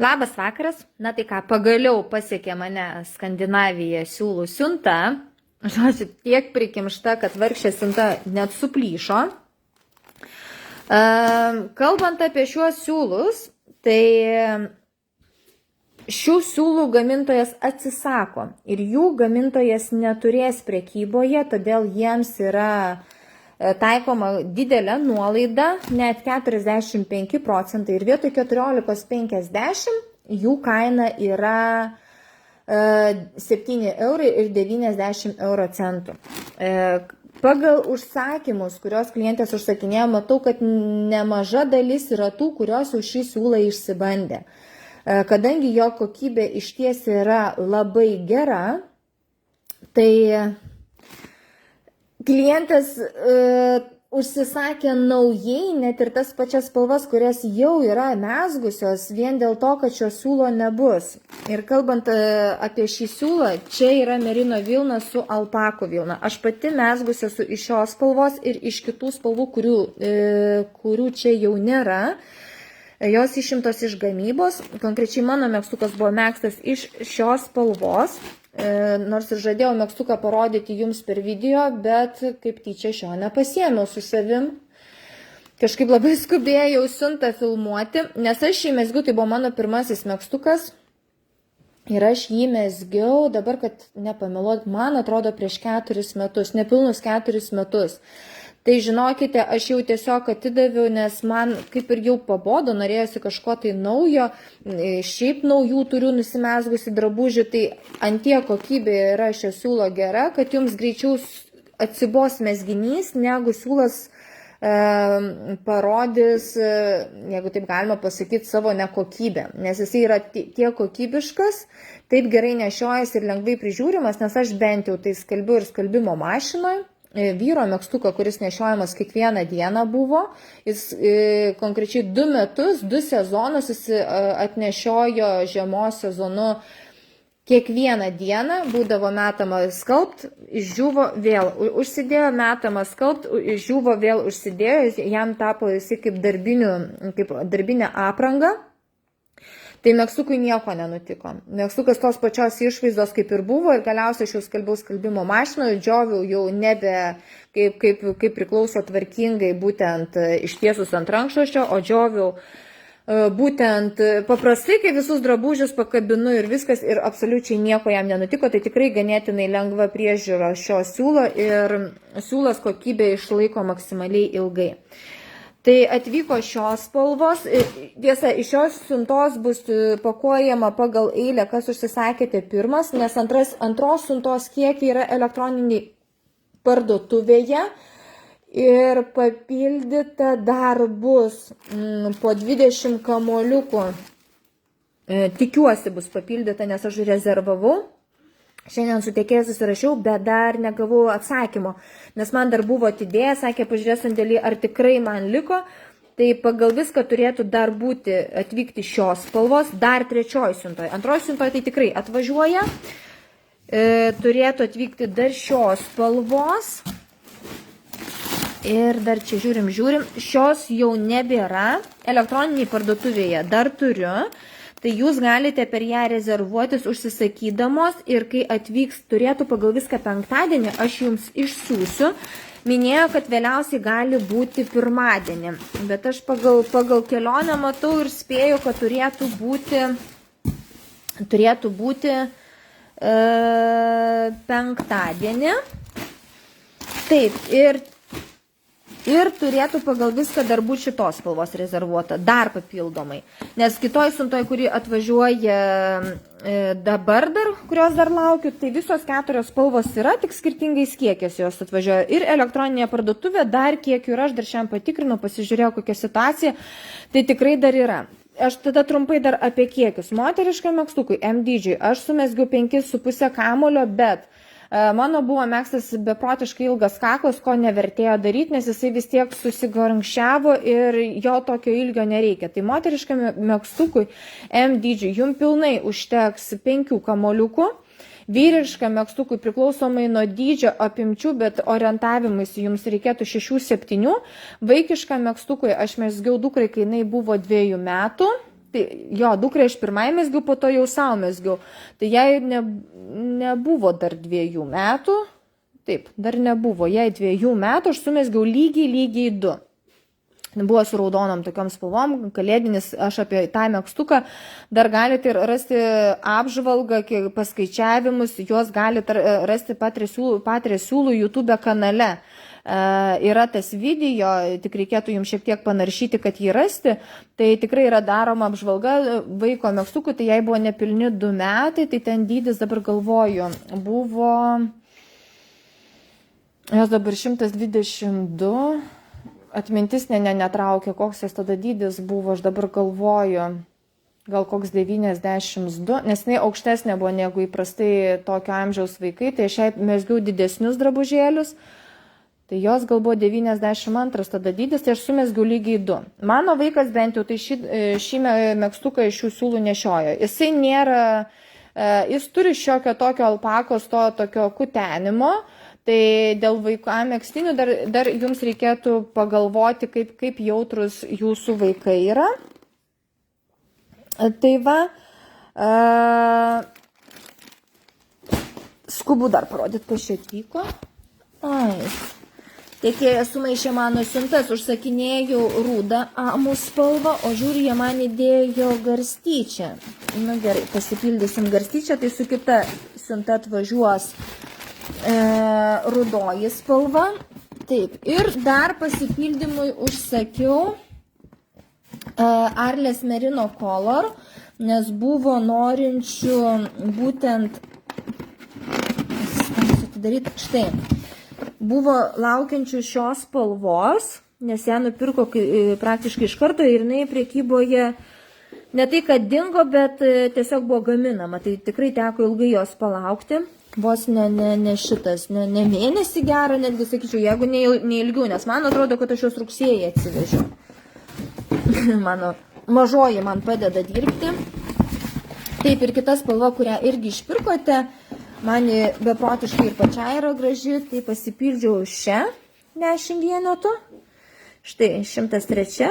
Labas vakaras. Na tai ką, pagaliau pasiekė mane Skandinavija siūlų siunta. Žodžiu, tiek prikimšta, kad vargšė siunta net suplyšo. Kalbant apie šiuos siūlus, tai šių siūlų gamintojas atsisako ir jų gamintojas neturės prekyboje, todėl jiems yra taikoma didelė nuolaida, net 45% ir vietoj 14,50 jų kaina yra 7,90 €. Pagal užsakymus, kurios klientės užsakinėjo, matau, kad nemaža dalis yra tų, kurios jau šį siūlą išsibandė. Kadangi jo kokybė išties yra labai gera, tai klientas užsisakė naujai net ir tas pačias spalvas, kurias jau yra mezgusios, vien dėl to, kad šio siūlo nebus. Ir kalbant apie šį siūlą, čia yra merino vilna su alpakų vilna. Aš pati mezgusi esu iš šios spalvos ir iš kitų spalvų, kurių čia jau nėra. Jos išimtos iš gamybos. Konkrečiai mano megztukas buvo megztas iš šios spalvos. Nors ir žadėjau megztuką parodyti jums per video, bet kaip tyčia šio nepasiėmiau su savim. Kažkaip labai skubėjau siuntą filmuoti, nes aš jį mezgiau, tai buvo mano pirmasis megztukas. Ir aš jį mezgiau, dabar, kad nepameluot, man atrodo prieš 4 metus, nepilnus 4 metus. Tai žinokite, aš jau tiesiog atidaviau, nes man kaip ir jau pabodo, norėjosi kažko tai naujo, šiaip naujų turiu nusimezgusi drabužių, tai antie kokybė yra šio siūlo gera, kad jums greičiau atsibos mezginys, negu siūlas parodys, jeigu taip galima pasakyti, savo nekokybę. Nes jisai yra tiek kokybiškas, taip gerai nešiojasi ir lengvai prižiūrimas, nes aš bent jau tai skalbiu ir skalbimo mašinoje. Vyro megztuką, kuris nešiojamas kiekvieną dieną buvo. Jis konkrečiai 2 metus, 2 sezonus jis atnešiojo žiemos sezonu kiekvieną dieną, būdavo metama skalbt, išdžiūvo vėl, užsidėjo, metama skalbt, išdžiūvo vėl, užsidėjo, jam tapo jisai kaip darbinė apranga. Tai megztukui nieko nenutiko. Megztukas tos pačios išvaizdos kaip ir buvo ir galiausiai aš jau skalbiau skalbimo mašinoje, džioviau jau nebe kaip priklauso tvarkingai būtent ištiesus ant rankšluosčio, o džioviau būtent paprastai, kai visus drabužius pakabinu ir viskas ir absoliučiai nieko jam nenutiko, tai tikrai ganėtinai lengva priežiūra šio siūlo ir siūlas kokybė išlaiko maksimaliai ilgai. Tai atvyko šios spalvos, tiesa, iš šios siuntos bus pakuojama pagal eilę, kas užsisakėte pirmas, nes antros siuntos kiekiai yra elektroniniai parduotuvėje ir papildyta dar bus po 20 kamuoliukų, tikiuosi bus papildyta, nes aš rezervavau. Šiandien su tiekėju susirašiau, bet dar negavau atsakymo, nes man dar buvo atidėję, sakė, pažiūrės sandėlį, ar tikrai man liko, tai pagal viską turėtų dar atvykti šios spalvos, dar 3 siuntoje. Antroji siuntoje tai tikrai atvažiuoja, turėtų atvykti dar šios spalvos ir dar čia žiūrim, šios jau nebėra, elektroniniai parduotuvėje dar turiu. Tai jūs galite per ją rezervuotis užsisakydamos ir kai atvyks, turėtų pagal viską penktadienį, aš jums išsiųsiu. Minėjo, kad vėliausiai gali būti pirmadienį, bet aš pagal kelionę matau ir spėju, kad turėtų būti penktadienį. Taip, ir turėtų pagal viską dar būti šitos spalvos rezervuota, dar papildomai. Nes kitoj siuntoj, kuri atvažiuoja dabar kurios dar laukiu, tai visos 4 spalvos yra, tik skirtingais kiekiais jos atvažiuoja. Ir elektroninėje parduotuvė dar kiekių yra, aš dar šiandien patikrinau, pasižiūrėjau kokią situaciją, tai tikrai dar yra. Aš tada trumpai dar apie kiekius. Moteriškam megztukui M dydžiui aš sumezgiau 5,5 kamulio, bet mano buvo megztas beprotiškai ilgas kaklas, ko nevertėjo daryti, nes jisai vis tiek susigarnkščiavo ir jo tokio ilgio nereikia. Tai moteriškam megztukui M dydžiui jums pilnai užteks 5 kamoliukų. Vyriškam megztukui priklausomai nuo dydžio apimčių, bet orientavimuisi jums reikėtų 6-7. Vaikiškam megztukui aš mezgiau dukrai, kai jinai buvo 2 metų. Tai jo, dukrai aš pirmai mesgiau, po to jau savo mesgiau. Tai jai nebuvo dar 2 metų. Taip, dar nebuvo. Jai 2 metų, aš sumesgiau lygiai 2. Buvo su raudonom tokiom spalvom, kalėdinis, aš apie tą megztuką dar galite rasti apžvalgą, paskaičiavimus, juos galite rasti Patrės siūlų YouTube kanale. Yra tas video, tik reikėtų jums šiek tiek panaršyti, kad jį rasti, tai tikrai yra daroma apžvalga vaiko megztukų, tai jai buvo nepilni 2 metai, tai ten dydis dabar galvoju, buvo, jos dabar 122, atmintis netraukia, koks jos tada dydis buvo, aš dabar galvoju, gal koks 92, nes jinai aukštesnė buvo negu įprastai tokio amžiaus vaikai, tai aš jai mezgiau didesnius drabužėlius. Tai jos gal buvo 92 tada dydis, tai aš sumesgiau lygiai 2. Mano vaikas bent jau tai šį megztuką iš šių siūlų nešiojo. Jisai nėra, jis turi šiokio tokio alpakos, to tokio kutenimo, tai dėl vaikų megztinių dar jums reikėtų pagalvoti, kaip jautrus jūsų vaikai yra. Tai va, skubu dar parodyti, kas čia atvyko. Tiekėjas sumaišė mano siuntas, užsakinėjau rudą amų spalvą, o žiūri, jie man įdėjo garstyčią. Nu gerai, pasipildysim garstyčią, tai su kita siunta atvažiuos rudoji spalva. Taip, ir dar pasipildymui užsakiau Arlės Merino Color, nes buvo norinčių būtent, atidaryti, štai. Buvo laukiančių šios spalvos, nes ją nupirko praktiškai iš karto ir jinai priekyboje ne tai, kad dingo, bet tiesiog buvo gaminama. Tai tikrai teko ilgai jos palaukti. Vos ne šitas, ne mėnesį gerą, netgi sakyčiau, jeigu ne ilgiau, nes man atrodo, kad aš jos rugsėjį atsivežiau. Mano mažoji man padeda dirbti. Taip, ir kita spalva, kurią irgi išpirkote, man beprotiškai ir pačiai yra graži, tai pasipildžiau šią 10 vienetų. Štai 103.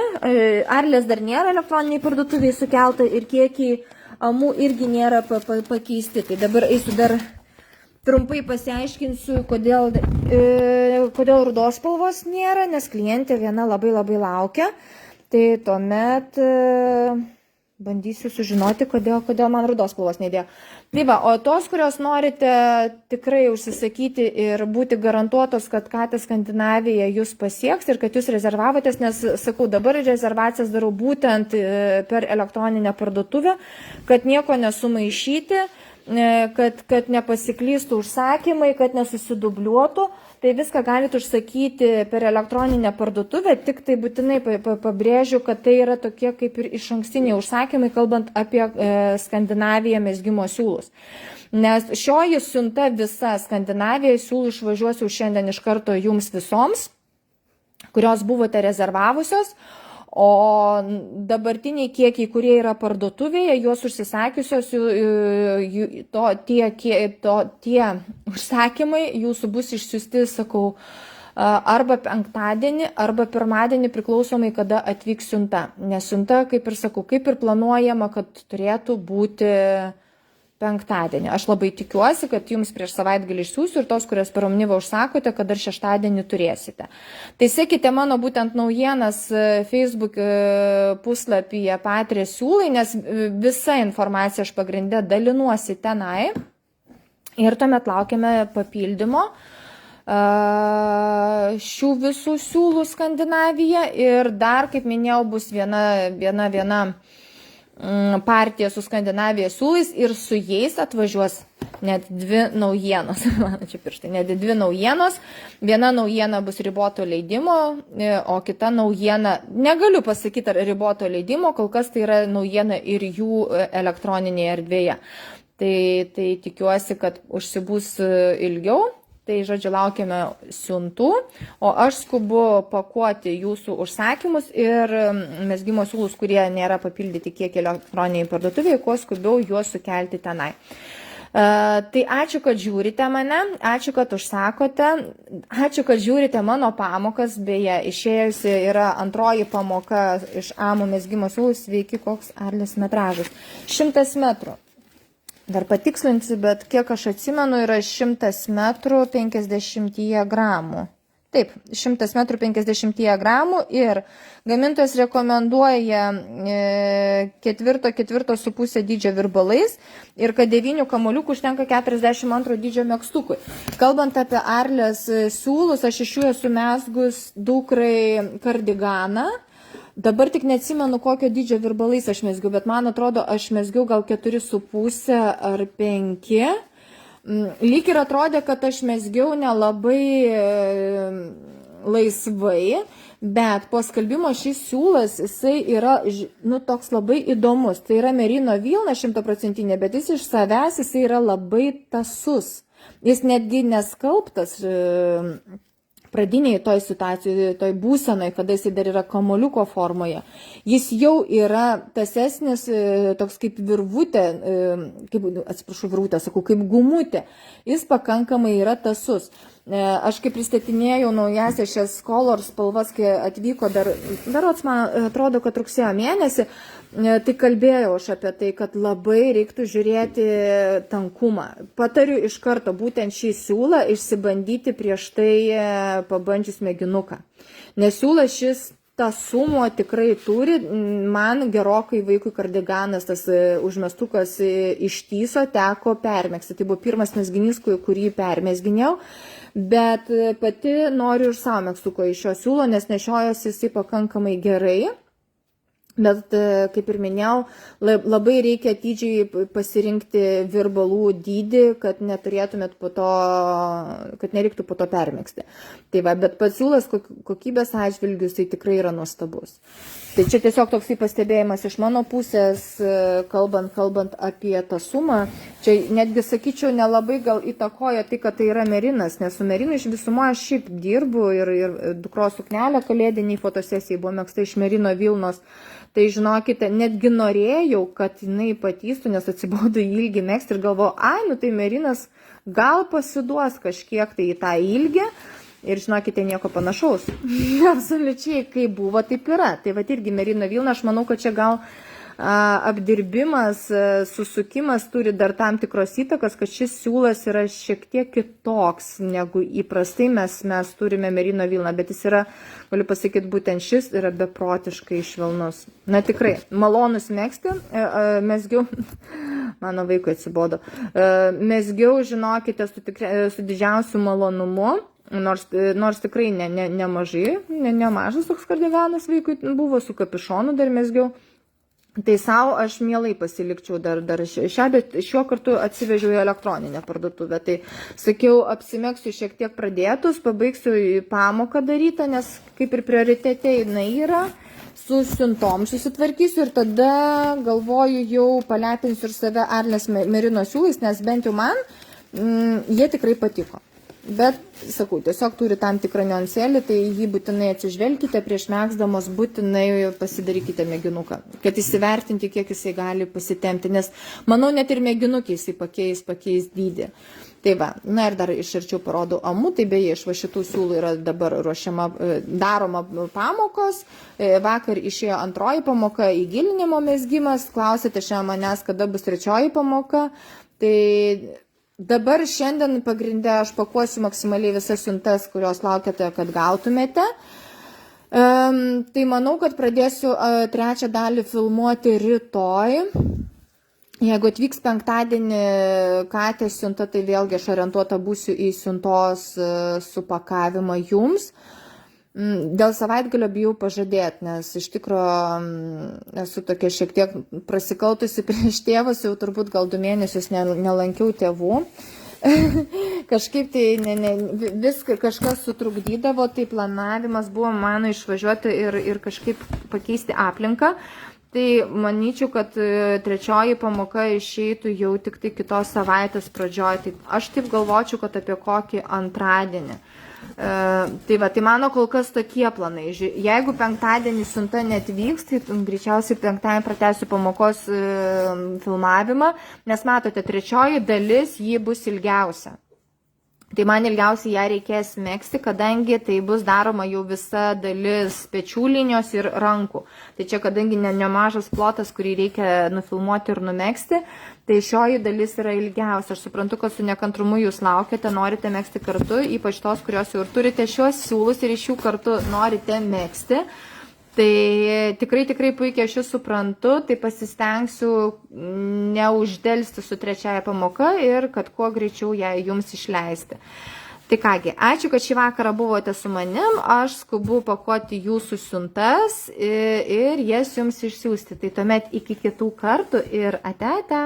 Arlės dar nėra elektroniniai parduotuviai sukelta ir kiekiai amų irgi nėra pakeisti. Tai dabar eisiu dar trumpai pasiaiškinsiu, kodėl rudos spalvos nėra, nes klientė viena labai laukia. Tai tuomet bandysiu sužinoti, kodėl man rudos spalvos neįdėjo. Tai va, o tos, kurios norite tikrai užsisakyti ir būti garantuotos, kad Katės Skandinavija jūs pasieks ir kad jūs rezervavotės, nes, sakau, dabar rezervacijas darau būtent per elektroninę parduotuvę, kad nieko nesumaišyti, kad nepasiklystų užsakymai, kad nesusidubliuotų. Tai viską galite užsakyti per elektroninę parduotuvę, tik tai būtinai pabrėžiu, kad tai yra tokie kaip ir išankstiniai užsakymai, kalbant apie Skandinaviją mezgimo siūlus. Nes šioji siunta visa Skandinavija siūlų išvažiuos jau šiandien iš karto jums visoms, kurios buvote rezervavusios. O dabartiniai kiekiai, kurie yra parduotuvėje, juos užsisakiusios, tie užsakymai jūsų bus išsiųsti, sakau, arba penktadienį, arba pirmadienį, priklausomai kada atvyks siunta. Nes siunta, kaip ir sakau, kaip ir planuojama, kad turėtų būti penktadienį. Aš labai tikiuosi, kad jums prieš savaitgalį išsiųsiu ir tos, kurias per Omnivą užsakote, kad dar šeštadienį turėsite. Tai sekite mano būtent naujienas Facebook puslapyje Patrės siūlai, nes visa informacija aš pagrindę dalinuosi tenai ir tuomet laukiame papildymo šių visų siūlų Skandinavija ir dar, kaip minėjau, bus viena partija su Skandinavijos siūlais ir su jais atvažiuos net 2 naujienos. Čia pirštai, net 2 naujienos. Viena naujiena bus riboto leidimo, o kita naujiena, negaliu pasakyti ar riboto leidimo, kol kas tai yra naujiena ir jų elektroninėje erdvėje. Tai tikiuosi, kad užsibus ilgiau. Tai, žodžiu, laukiame siuntų, o aš skubu pakuoti jūsų užsakymus ir mezgimo siūlus, kurie nėra papildyti kiek elektroniniai parduotuvėje, kuo skubiau juos sukelti tenai. Tai ačiū, kad žiūrite mane, ačiū, kad užsakote, ačiū, kad žiūrite mano pamokas, beje, išėjusi yra antroji pamoka iš amų mezgimo siūlų, sveiki, koks Arlės metražas. 100 metrų. Dar patikslinsiu, bet kiek aš atsimenu, yra 100 metrų 50 gramų. Taip, 100 metrų 50 gramų ir gamintojas rekomenduoja 4,5 dydžio virbalais ir kad 9 kamuoliukų užtenka 42 dydžio megztukui. Kalbant apie Arlės siūlus, aš iš jų esu mezgus dukrai kardiganą. Dabar tik neatsimenu, kokio dydžio virbalais aš mezgiau, bet man atrodo, aš mezgiau gal 4,5 ar 5. Lyg ir atrodė, kad aš mezgiau nelabai laisvai, bet po skalbimo šis siūlas, jisai yra, toks labai įdomus. Tai yra merino vilna 100%, bet jis iš savęs jisai yra labai tasus. Jis netgi neskalbtas pradiniai toj situacijoje, toj būsenoj, kada jisai dar yra kamuoliuko formoje. Jis jau yra tasesnis, toks kaip virvutė, kaip gumutė. Jis pakankamai yra tasus. Aš kaip pristatinėjau naujasias šias color spalvas, kai atvyko darots, man atrodo, kad rugsėjo mėnesį, tai kalbėjau aš apie tai, kad labai reiktų žiūrėti tankumą. Patariu iš karto būtent šį siūlą išsibandyti prieš tai pabandžius mėginuką. Nes siūlas šis tasumo tikrai turi, man gerokai vaikui kardiganas, tas užmestukas ištyso, teko permegzti. Tai buvo pirmas mezginys, kurį permezginėjau. Bet pati noriu ir savo megztuko iš šio siūlo, nes nešiojosi jisai pakankamai gerai. Bet, kaip ir minėjau, labai reikia atidžiai pasirinkti virbalų dydį, kad neturėtumėt kad nereiktų po to permegzti. Tai va, bet pats siūlas kokybės atžvilgių jisai tikrai yra nuostabus. Tai čia tiesiog toksai pastebėjimas iš mano pusės, kalbant apie tasumą. Čia netgi, sakyčiau, nelabai gal įtakoja tai, kad tai yra merinas, nes su merinu iš visumo aš šiaip dirbu ir dukros suknelė kalėdiniai fotosesijai buvo megzta iš merino vilnos. Tai žinokite, netgi norėjau, kad jinai patystų, nes atsibodo ilgį megzti ir galvoju, tai merinas gal pasiduos kažkiek tai į tą ilgį. Ir žinokite, nieko panašaus. Absoliučiai, kaip buvo, taip yra. Tai va irgi merino vilna, aš manau, kad čia gal apdirbimas, susukimas turi dar tam tikros įtakos, kad šis siūlas yra šiek tiek kitoks negu įprastai mes turime merino vilną, bet jis yra, galiu pasakyti, būtent šis yra beprotiškai švelnus. Na tikrai, malonus megzti, mezgiau, mano vaikui atsibodo, mezgiau, žinokite, su didžiausiu malonumu. Nors tikrai nemažas toks kardiganas vaikui buvo, su kapišonu dar mezgiau. Tai savo aš mielai pasilikčiau dar šią, bet šiuo kartu atsivežiau į elektroninę parduotuvę. Tai sakiau, apsimegsiu šiek tiek pradėtus, pabaigsiu į pamoką darytą, nes kaip ir prioritete jinai yra, su siuntom susitvarkysiu ir tada galvoju jau palepinsiu ir save Arlės merino siūlais, nes bent jau man jie tikrai patiko. Bet, sakau, tiesiog turi tam tikrą niuansėlį, tai jį būtinai atsižvelkite, prieš megzdamos būtinai pasidarykite mėginuką, kad įsivertinti, kiek jisai gali pasitempti, nes manau, net ir mėginukė jisai pakeis dydį. Tai va, na ir dar iš arčiau parodau amų, tai beje, iš va šitų siūlų yra dabar daroma pamokos, vakar išėjo antroji pamoka įgilinimo mezgimas, klausėte šiandien manęs, kada bus trečioji pamoka, tai dabar šiandien pagrinde aš pakuosiu maksimaliai visas siuntas, kurios laukiate, kad gautumėte. Tai manau, kad pradėsiu trečią dalį filmuoti rytoj. Jeigu atvyks penktadienį Katės siunta, tai vėlgi aš orientuota būsiu į siuntos supakavimą jums. Dėl savaitgalio bijau pažadėti, nes iš tikrųjų esu tokia šiek tiek prasikaltusi prieš tėvus, jau turbūt gal 2 mėnesius nelankiau tėvų. Kažkaip tai viską kažkas sutrukdydavo, tai planavimas buvo mano išvažiuoti ir kažkaip pakeisti aplinką. Tai manyčiau, kad trečioji pamoka išeitų jau tik tai kitos savaitės pradžioj. Tai aš taip galvočiau, kad apie kokį antradienį. Tai va, tai mano kol kas tokie planai. Jeigu penktadienį siunta netvyks, tai greičiausiai penktadienį pratęsiu pamokos filmavimą, nes matote, trečioji dalis ji bus ilgiausia. Tai man ilgiausiai ją reikės megzti, kadangi tai bus daroma jau visa dalis pečių linijos ir rankų. Tai čia, kadangi nemažas plotas, kurį reikia nufilmuoti ir numegzti, tai šioji dalis yra ilgiausia. Aš suprantu, kad su nekantrumu jūs laukiate, norite megzti kartu, ypač tos, kurios jau ir turite šios siūlus ir iš jų kartu norite megzti. Tai tikrai puikiai aš jūs suprantu, tai pasistengsiu neuždelsti su trečiaja pamoka ir kad kuo greičiau ją jums išleisti. Tai kągi, ačiū, kad šį vakarą buvote su manim, aš skubu pakuoti jūsų siuntas ir jas jums išsiųsti. Tai tuomet iki kitų kartų ir ate.